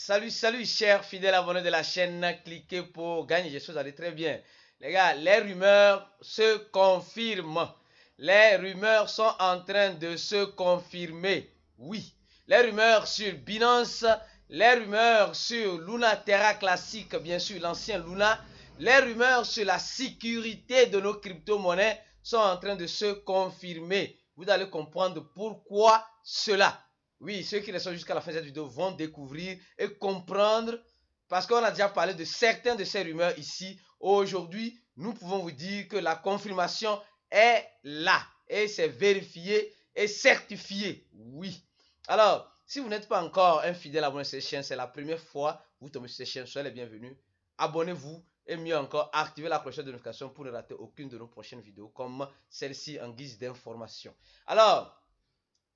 Salut, chers fidèles abonnés de la chaîne. Cliquez pour gagner des choses, allez très bien. Les gars, les rumeurs se confirment. Les rumeurs sont en train de se confirmer. Oui, les rumeurs sur Binance, les rumeurs sur Luna Terra Classique, bien sûr, l'ancien Luna, les rumeurs sur la sécurité de nos crypto-monnaies sont en train de se confirmer. Vous allez comprendre pourquoi cela. Oui, ceux qui restent jusqu'à la fin de cette vidéo vont découvrir et comprendre parce qu'on a déjà parlé de certaines de ces rumeurs ici. Aujourd'hui, nous pouvons vous dire que la confirmation est là et c'est vérifié et certifié. Oui. Alors, si vous n'êtes pas encore un fidèle abonné de cette chaîne, c'est la première fois que vous tombez sur cette chaîne, soyez les bienvenus. Abonnez-vous et mieux encore, activez la cloche de notification pour ne rater aucune de nos prochaines vidéos comme celle-ci en guise d'information. Alors,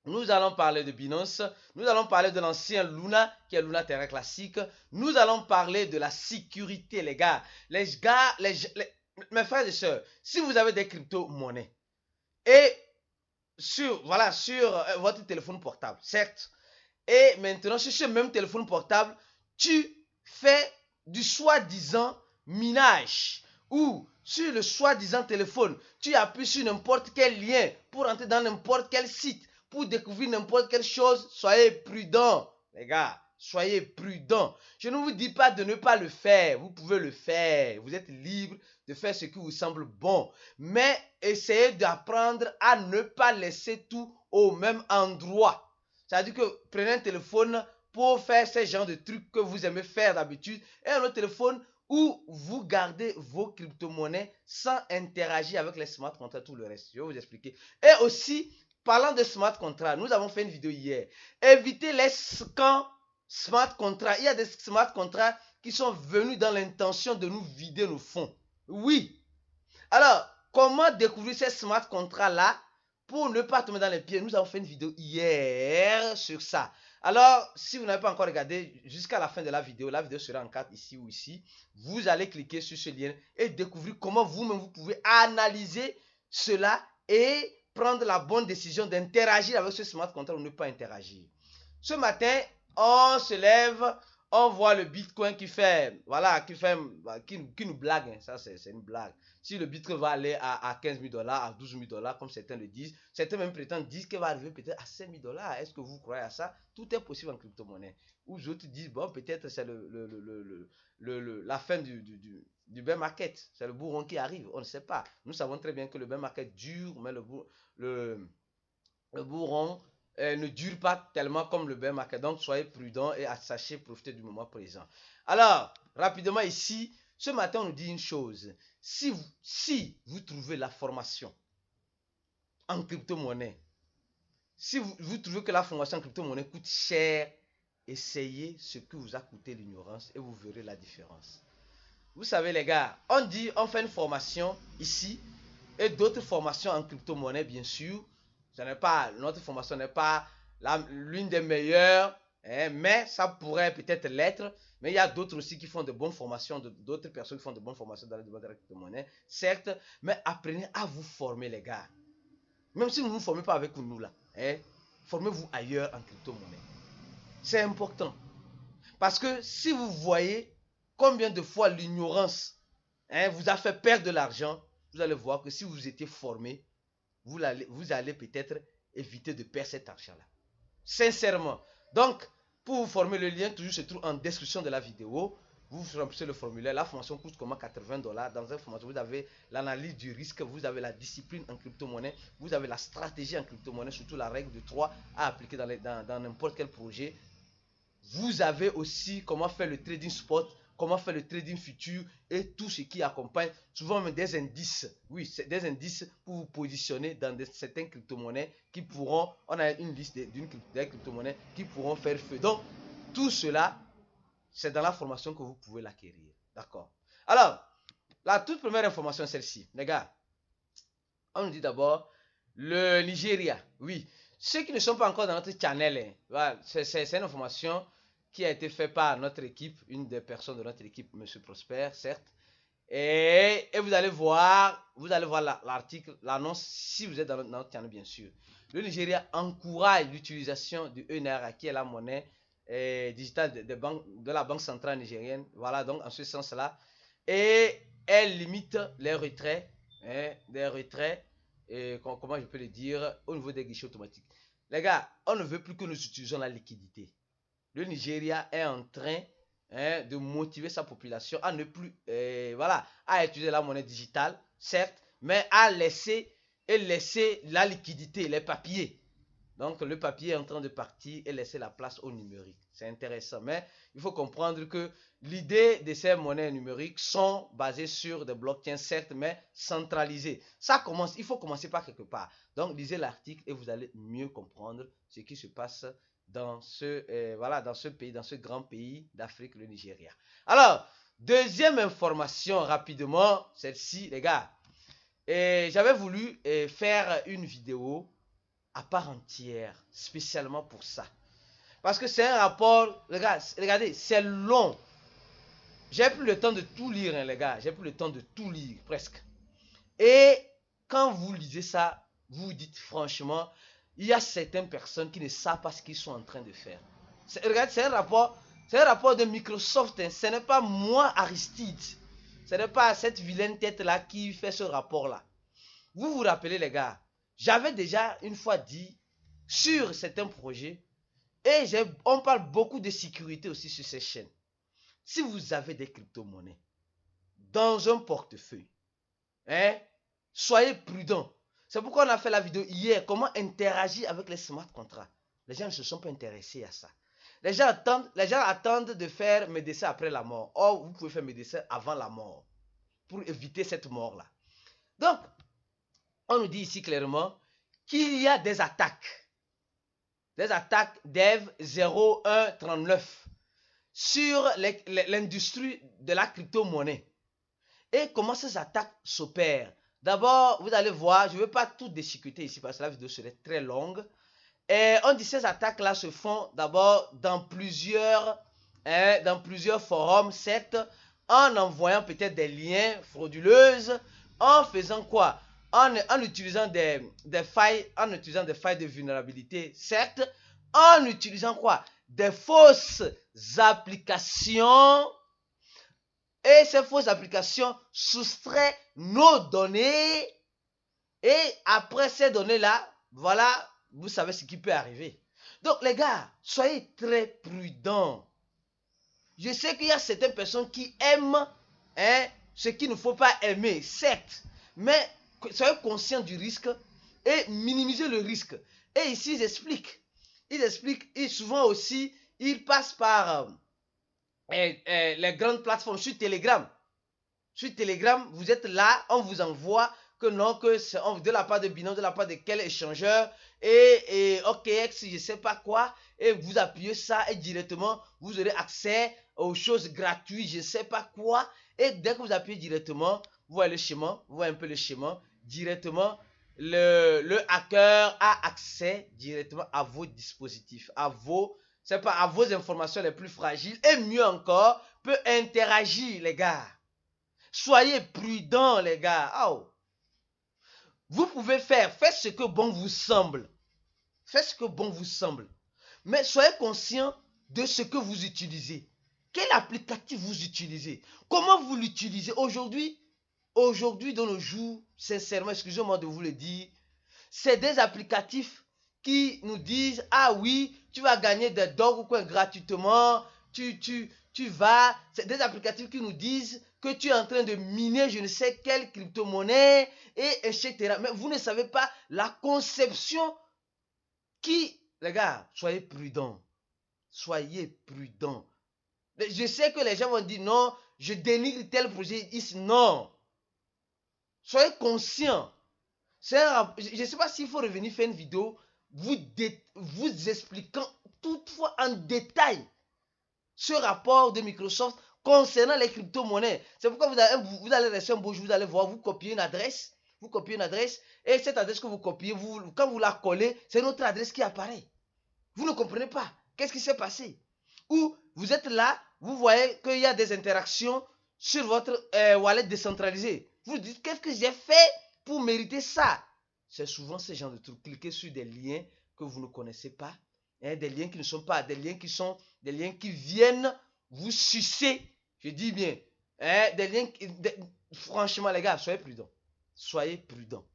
nous allons parler de Binance, nous allons parler de l'ancien Luna, qui est Luna Terra Classique. Nous allons parler de la sécurité, les gars. Mes frères et sœurs, si vous avez des crypto-monnaies et sur votre téléphone portable, certes, et maintenant sur ce même téléphone portable, tu fais du soi-disant minage ou sur le soi-disant téléphone, tu appuies sur n'importe quel lien pour entrer dans n'importe quel site, pour découvrir n'importe quelle chose, soyez prudents, les gars. Soyez prudents. Je ne vous dis pas de ne pas le faire. Vous pouvez le faire. Vous êtes libre de faire ce qui vous semble bon. Mais essayez d'apprendre à ne pas laisser tout au même endroit. C'est-à-dire que prenez un téléphone pour faire ce genre de trucs que vous aimez faire d'habitude et un autre téléphone où vous gardez vos crypto-monnaies sans interagir avec les smart contracts, tout le reste. Je vais vous expliquer. Et aussi, parlant de smart contracts, nous avons fait une vidéo hier. Évitez les scams smart contracts. Il y a des smart contracts qui sont venus dans l'intention de nous vider nos fonds. Oui. Alors, comment découvrir ces smart contracts-là pour ne pas tomber dans les pieds? Nous avons fait une vidéo hier sur ça. Alors, si vous n'avez pas encore regardé jusqu'à la fin de la vidéo sera en 4 ici ou ici. Vous allez cliquer sur ce lien et découvrir comment vous-même vous pouvez analyser cela et prendre la bonne décision d'interagir avec ce smart contract ou ne pas interagir. Ce matin, on se lève, on voit le Bitcoin qui nous blague, hein. Ça c'est une blague. Si le Bitcoin va aller à 15 000 $, à 12 000 $, comme certains le disent, certains même prétendent dire qu'il va arriver peut-être à 5 000 $. Est-ce que vous croyez à ça? Tout est possible en crypto-monnaie. Ou d'autres disent, bon, peut-être c'est la fin du bear market. C'est le bourron qui arrive. On ne sait pas. Nous savons très bien que le bear market dure, mais le bourron ne dure pas tellement comme le bear market. Donc, soyez prudents et sachez profiter du moment présent. Alors, rapidement ici, ce matin, on nous dit une chose. Si vous trouvez la formation en crypto-monnaie, si vous trouvez que la formation en crypto-monnaie coûte cher, essayez ce que vous a coûté l'ignorance et vous verrez la différence. Vous savez les gars, on fait une formation ici et d'autres formations en crypto-monnaie bien sûr. Notre formation n'est pas l'une des meilleures, hein, mais ça pourrait peut-être l'être. Mais il y a d'autres aussi qui font de bonnes formations, d'autres personnes qui font de bonnes formations dans le domaine de la crypto-monnaie, certes, mais apprenez à vous former les gars. Même si vous ne vous formez pas avec nous là, hein, formez-vous ailleurs en crypto-monnaie. C'est important. Parce que si vous voyez combien de fois l'ignorance vous a fait perdre de l'argent, vous allez voir que si vous étiez formé, vous allez peut-être éviter de perdre cet argent-là. Sincèrement. Donc, pour vous former, le lien toujours se trouve en description de la vidéo. Vous remplissez le formulaire. La formation coûte comment 80 $. Dans cette formation, vous avez l'analyse du risque, vous avez la discipline en crypto-monnaie, vous avez la stratégie en crypto-monnaie, surtout la règle de 3 à appliquer dans n'importe quel projet. Vous avez aussi comment faire le trading spot, comment faire le trading futur et tout ce qui accompagne, souvent même des indices. Oui, c'est des indices pour vous positionner dans certaines crypto-monnaies qui pourront, on a une liste des crypto-monnaies qui pourront faire feu. Donc, tout cela, c'est dans la formation que vous pouvez l'acquérir. D'accord. Alors, la toute première information est celle-ci. Les gars, on nous dit d'abord le Nigeria. Oui, ceux qui ne sont pas encore dans notre channel, voilà, c'est une information qui a été faite par notre équipe, une des personnes de notre équipe, M. Prosper, certes. Et vous allez voir l'article, l'annonce, si vous êtes dans notre channel, bien sûr. Le Nigeria encourage l'utilisation du ENR, qui est la monnaie digitale de la Banque centrale nigérienne. Voilà, donc en ce sens-là. Et elle limite les retraits, hein, des retraits, et comment je peux le dire, au niveau des guichets automatiques. Les gars, on ne veut plus que nous utilisions la liquidité. Le Nigeria est en train, hein, de motiver sa population à ne plus, voilà, à utiliser la monnaie digitale, certes, mais à laisser la liquidité, les papiers. Donc le papier est en train de partir et laisser la place au numérique. C'est intéressant, mais il faut comprendre que l'idée de ces monnaies numériques sont basées sur des blockchains, certes, mais centralisées. Ça commence, il faut commencer par quelque part. Donc lisez l'article et vous allez mieux comprendre ce qui se passe dans voilà, dans ce pays, dans ce grand pays d'Afrique, le Nigeria. Alors, deuxième information rapidement, celle-ci, les gars. J'avais voulu faire une vidéo à part entière, spécialement pour ça. Parce que c'est un rapport, regardez, c'est long. J'ai plus le temps de tout lire, hein, les gars. J'ai plus le temps de tout lire, presque. Et quand vous lisez ça, vous dites franchement, il y a certaines personnes qui ne savent pas ce qu'ils sont en train de faire. Regardez, c'est un rapport de Microsoft. Hein. Ce n'est pas moi, Aristide. Ce n'est pas cette vilaine tête-là qui fait ce rapport-là. Vous vous rappelez, les gars, j'avais déjà une fois dit sur certains projets, et on parle beaucoup de sécurité aussi sur ces chaînes. Si vous avez des crypto-monnaies dans un portefeuille, hein, soyez prudents. C'est pourquoi on a fait la vidéo hier, comment interagir avec les smart contracts. Les gens ne se sont pas intéressés à ça. Les gens attendent de faire médecin après la mort. Or, vous pouvez faire médecin avant la mort pour éviter cette mort-là. Donc, on nous dit ici clairement qu'il y a des attaques Dev 0139 sur l'industrie de la crypto-monnaie. Et comment ces attaques s'opèrent. D'abord, vous allez voir, je ne vais pas tout déchiqueter ici parce que la vidéo serait très longue. Et on dit que ces attaques-là se font d'abord dans plusieurs forums, certes, en envoyant peut-être des liens frauduleux, en faisant quoi? En utilisant des failles, de vulnérabilité, certes, en utilisant quoi? Des fausses applications. Et ces fausses applications soustraient nos données. Et après ces données-là, voilà, vous savez ce qui peut arriver. Donc les gars, soyez très prudents. Je sais qu'il y a certaines personnes qui aiment, hein, ce qu'il ne faut pas aimer, certes. Mais soyez conscients du risque et minimisez le risque. Et ici, ils expliquent. Et souvent aussi, ils passent par les grandes plateformes sur Telegram. Sur Telegram, vous êtes là, on vous envoie que non, que c'est de la part de Binance, de la part de quel échangeur, et OKX, je ne sais pas quoi, et vous appuyez ça, et directement, vous aurez accès aux choses gratuites, je ne sais pas quoi, et dès que vous appuyez directement, vous voyez le schéma, vous voyez un peu le schéma, directement, le hacker a accès directement à vos dispositifs, à vos informations les plus fragiles, et mieux encore, peut interagir, les gars. Soyez prudents, les gars. Oh. Vous pouvez faites ce que bon vous semble. Faites ce que bon vous semble. Mais soyez conscient de ce que vous utilisez. Quel applicatif vous utilisez? Comment vous l'utilisez? Aujourd'hui, de nos jours, sincèrement, excusez-moi de vous le dire, c'est des applicatifs qui nous disent, ah oui, tu vas gagner des dogs ou quoi gratuitement, tu vas, c'est des applicatifs qui nous disent que tu es en train de miner je ne sais quelle crypto-monnaie, et etc. Mais vous ne savez pas la conception qui, les gars, soyez prudents. Soyez prudents. Je sais que les gens vont dire non, je dénigre tel projet. Non. Soyez conscients. Je ne sais pas s'il faut revenir faire une vidéo vous expliquant toutefois en détail ce rapport de Microsoft concernant les crypto-monnaies. C'est pourquoi vous allez rester un beau jour, vous allez voir, vous copiez une adresse, et cette adresse que vous copiez, quand vous la collez, c'est notre adresse qui apparaît. Vous ne comprenez pas. Qu'est-ce qui s'est passé? Ou vous êtes là, vous voyez qu'il y a des interactions sur votre wallet décentralisé. Vous dites, qu'est-ce que j'ai fait pour mériter ça? C'est souvent ce genre de trucs. Cliquez sur des liens que vous ne connaissez pas hein, des liens qui ne sont pas, des liens qui sont des liens qui viennent vous sucer, je dis bien, hein, des liens, franchement les gars, soyez prudents, soyez prudents.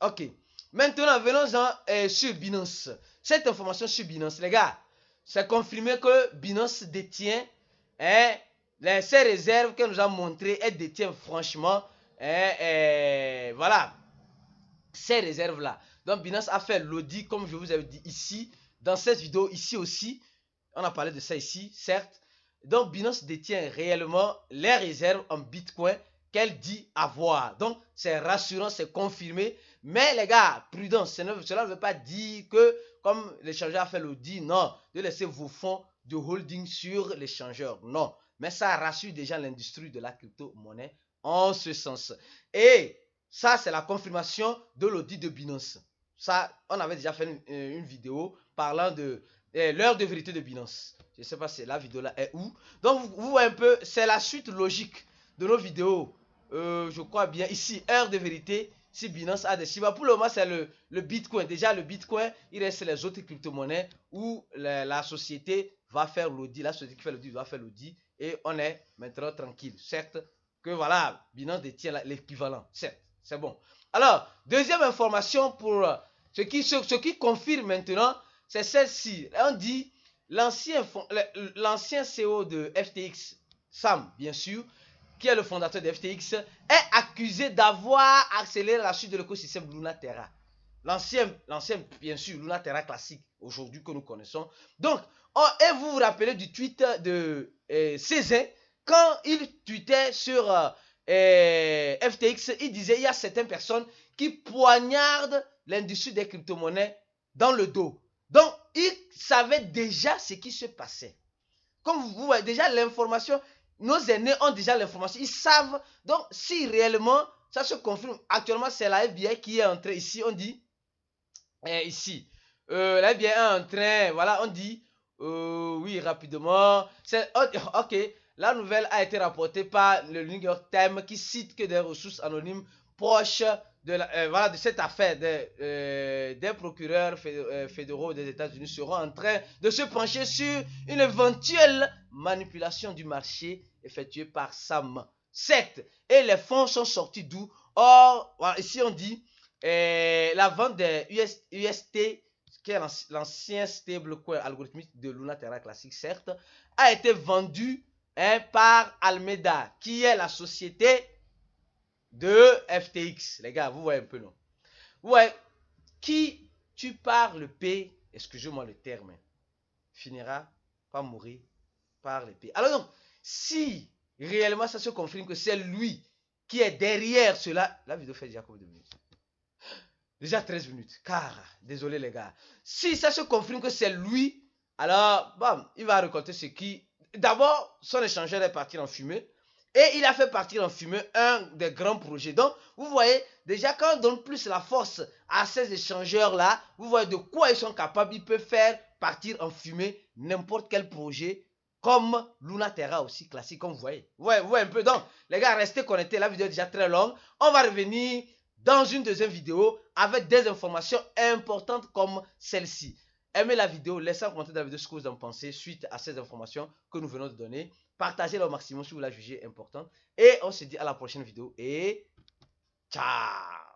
Ok, maintenant venons-en sur Binance. Cette information sur Binance, les gars, c'est confirmé que Binance détient, hein, ces réserves qu'elle nous a montrées, elle détient franchement, hein, voilà, ces réserves-là. Donc Binance a fait l'audit, comme je vous avais dit ici, dans cette vidéo, ici aussi, on a parlé de ça ici, certes. Donc Binance détient réellement les réserves en Bitcoin qu'elle dit avoir. Donc c'est rassurant, c'est confirmé. Mais les gars, prudence, cela ne veut pas dire que, comme l'échangeur a fait l'audit, non, de laisser vos fonds de holding sur l'échangeur. Non, mais ça rassure déjà l'industrie de la crypto-monnaie en ce sens. Et ça, c'est la confirmation de l'audit de Binance. Ça, on avait déjà fait une vidéo parlant de l'heure de vérité de Binance. Je ne sais pas si la vidéo là est où. Donc, vous voyez un peu, c'est la suite logique de nos vidéos. Je crois bien ici, heure de vérité. Si Binance a des chiffres, pour le moment, c'est le Bitcoin. Déjà, le Bitcoin, il reste les autres crypto-monnaies où la société va faire l'audit. La société qui fait l'audit va faire l'audit. Et on est maintenant tranquille. Certes, que voilà, Binance détient l'équivalent. Certes, c'est bon. Alors, deuxième information pour ce qui confirme maintenant, c'est celle-ci. On dit l'ancien CEO de FTX, Sam, bien sûr, qui est le fondateur de FTX, est accusé d'avoir accéléré la chute de l'écosystème Luna Terra. L'ancien, bien sûr, Luna Terra classique, aujourd'hui que nous connaissons. Donc, et vous vous rappelez du tweet de Césaire, quand il tweetait sur FTX, il disait il y a certaines personnes qui poignardent l'industrie des crypto-monnaies dans le dos. Donc, il savait déjà ce qui se passait. Comme vous voyez, déjà l'information, nos aînés ont déjà l'information, ils savent. Donc, si réellement ça se confirme, actuellement, c'est la FBI qui est en train, ici, on dit, ici, la FBI est en train, voilà, on dit, oui, rapidement, ok, la nouvelle a été rapportée par le New York Times qui cite que des ressources anonymes proches voilà, de cette affaire des procureurs fédéraux des États-Unis seront en train de se pencher sur une éventuelle manipulation du marché effectuée par Sam. Certes, et les fonds sont sortis d'où? Or, voilà, ici on dit la vente des UST, qui est l'ancien stablecoin algorithmique de Luna Terra classique, certes, a été vendu par Alameda, qui est la société de FTX. Les gars, vous voyez un peu, non? Ouais, qui tu par le P, excusez-moi le terme, finira par mourir par l'épée. Alors donc, si réellement ça se confirme que c'est lui qui est derrière cela, la vidéo fait déjà combien de minutes? Déjà 13 minutes. Car, désolé les gars. Si ça se confirme que c'est lui, alors, bon, il va récolter ce qui... D'abord, son échangeur est parti en fumée. Et il a fait partir en fumée un des grands projets. Donc, vous voyez, déjà quand on donne plus la force à ces échangeurs-là, vous voyez de quoi ils sont capables. Ils peuvent faire partir en fumée n'importe quel projet, comme Luna Terra aussi, classique, comme vous voyez. Vous voyez un peu. Donc, les gars, restez connectés. La vidéo est déjà très longue. On va revenir dans une deuxième vidéo avec des informations importantes comme celle-ci. Aimez la vidéo, laissez un commentaire dans la vidéo ce que vous en pensez suite à ces informations que nous venons de donner. Partagez-la au maximum si vous la jugez importante. Et on se dit à la prochaine vidéo et ciao!